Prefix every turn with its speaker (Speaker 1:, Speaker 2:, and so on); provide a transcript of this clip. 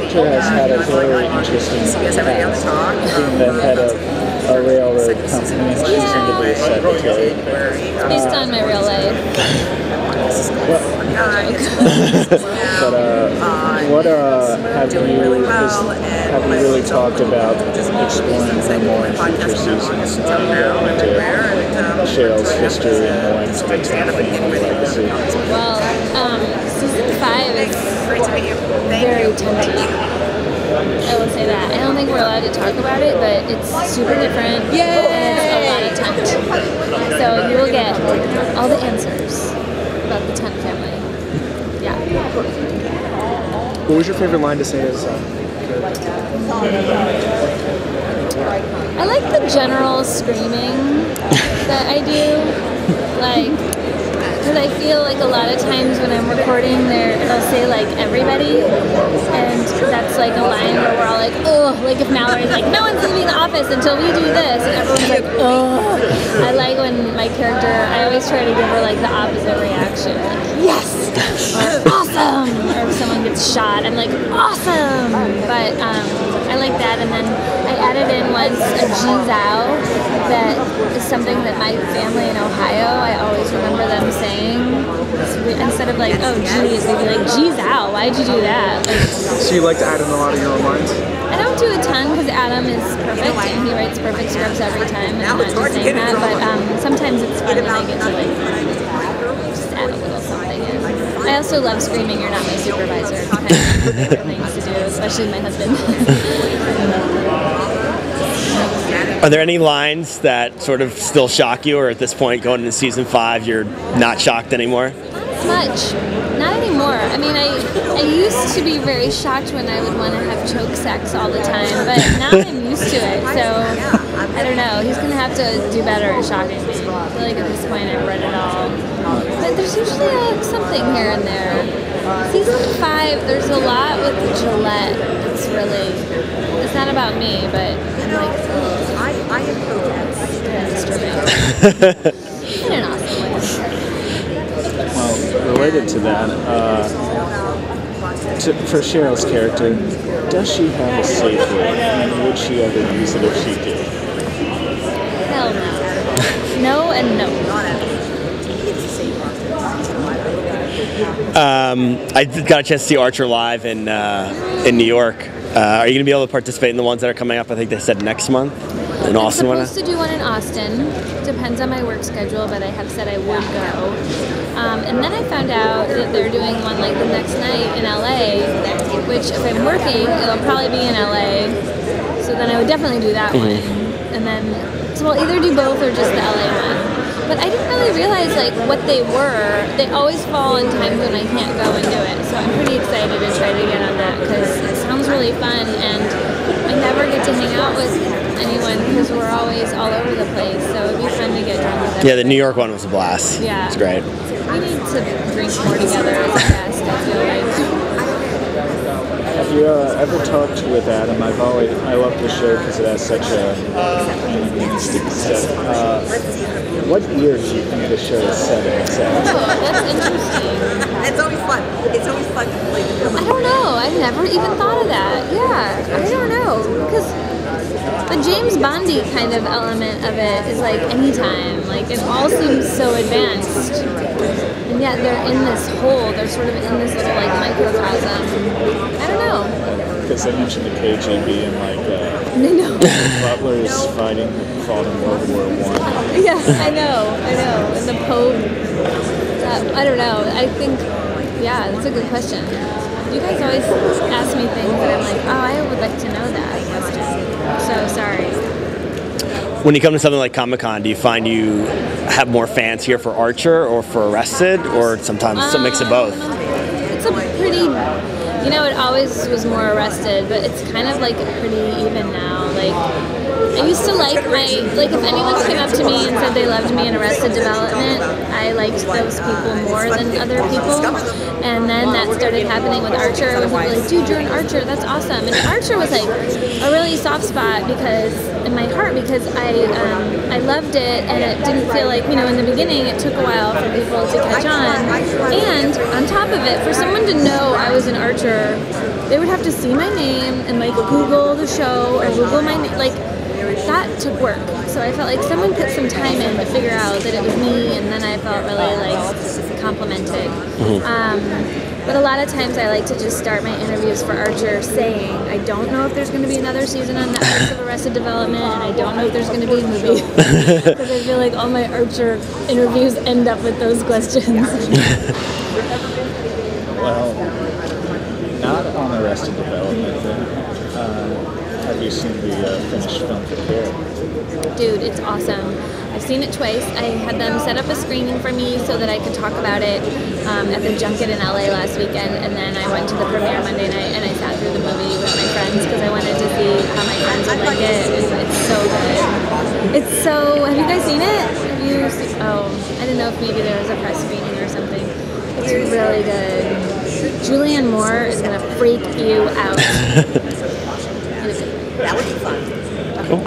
Speaker 1: character has had a very interesting past, being the head of a railroad company, choosing to be a secretary.
Speaker 2: It's based on my real life.
Speaker 1: But what have you really talked about exploring her more in future seasons, into Cheryl's history and more into the Tunt family legacy?
Speaker 2: Well, season 5 is very Tunty. I will say that. I don't think we're allowed to talk about it, but it's super different. And it's a lot of Tunt. So you will get all the answers about the Tunt family. Yeah.
Speaker 3: What was your favorite line to say as
Speaker 2: I like the general screaming that I do. Like, because I feel like a lot of times when I'm recording there, it'll say like everybody, and that's like a line where we're all like, oh, like if Mallory's like, no one's leaving the office until we do this, and everyone's like, oh. I like when my character, I always try to give her like the opposite reaction, like, yes, or awesome, or if someone gets shot, I'm like, awesome. But I like that, and then I added in once a G-Zow that is something that my family in Ohio, I always remember them saying. Instead of like, oh geez, they'd be like, G-Zow, why'd you do that? Like,
Speaker 3: so you like to add in a lot of your own lines?
Speaker 2: I don't do a ton because Adam is perfect and he writes perfect scripts every time, and I'm not just saying that, but sometimes it's fun when I get to like just add a little something in. I also love screaming, "You're not my supervisor." It's kind of my favorite things to do, especially my husband.
Speaker 4: Are there any lines that sort of still shock you, or at this point going into season 5 you're not shocked anymore?
Speaker 2: Much. Not anymore. I mean, I used to be very shocked when I would want to have choke sex all the time, but now I'm used to it, so I don't know. He's going to have to do better at shocking me. I feel like at this point I've read it all. But there's usually something here and there. Season 5, there's a lot with Gillette. It's really, it's not about me, but I'm like, I am disturbing. In an awesome way.
Speaker 1: Well, related to that, for Cheryl's character, does she have a safe word, and would she ever use it if she did?
Speaker 2: Hell no. No and no.
Speaker 4: I got a chance to see Archer live in New York. Are you going to be able to participate in the ones that are coming up? I think they said next month. In Austin,
Speaker 2: I'm supposed to do one in Austin. Depends on my work schedule, but I have said I would go. And then I found out that they're doing one like the next night in LA, which if I'm working, it'll probably be in LA. So then I would definitely do that one. And then, so we'll either do both or just the LA one. But I didn't really realize like what they were. They always fall in times when I can't go and do it. So I'm pretty excited to try to get on that because it sounds really fun, and I never get to hang out with anyone because we're always all over the place. So it'd be fun to get drunk with them.
Speaker 4: Yeah, the New York one was a blast.
Speaker 2: Yeah.
Speaker 4: It's great.
Speaker 2: We need to drink more together as a cast, I feel like.
Speaker 1: Have you ever talked with Adam? I love the show because it has such a animistic set. What year do you think the show is set in exactly?
Speaker 2: Oh, that's interesting.
Speaker 5: It's always fun. It's always fun to play the film.
Speaker 2: I don't know. I've never even thought of that. Yeah, I don't know. Because the James Bondy kind of element of it is like anytime. Like it all seems so advanced. And yet they're in this hole. They're sort of in this little like microcosm. I don't know.
Speaker 1: Because they mentioned the KGB and like butlers fought in World War I.
Speaker 2: Yeah, I know. And the Pope. I don't know. I think, yeah, that's a good question. You guys always ask me things that I'm like, oh, I would like to know that question. So sorry.
Speaker 4: When you come to something like Comic-Con, do you find you have more fans here for Archer or for Arrested, or sometimes it's a mix of both?
Speaker 2: It's a pretty, it always was more Arrested, but it's kind of like pretty even now. Like, I used to like if anyone came up to me and said they loved me in Arrested Development, I liked those people more than other people. And then that started happening with Archer. It was like, dude, you're an Archer. That's awesome. And Archer was like a really soft spot in my heart because I loved it, and it didn't feel like, in the beginning it took a while for people to catch on. And on top of it, for someone to know I was an Archer, they would have to see my name and like Google the show or Google my name. Like, that took work. So I felt like someone put some time in to figure out that it was me, and then I felt really like complimented. But a lot of times I like to just start my interviews for Archer saying, I don't know if there's going to be another season on Netflix of Arrested Development, and I don't know if there's going to be a movie. Because I feel like all my Archer interviews end up with those questions.
Speaker 1: Well, not on Arrested Development then. Have you seen the finished film for Care?
Speaker 2: Dude, it's awesome. I've seen it twice. I had them set up a screening for me so that I could talk about it at the junket in LA last weekend, and then I went to the premiere Monday night and I sat through the movie with my friends because I wanted to see how my friends would like it. It's so good. Have you guys seen it? I didn't know if maybe there was a press screening or something. It's really good. Julianne Moore is going to freak you out.
Speaker 5: That would be fun.
Speaker 4: Cool.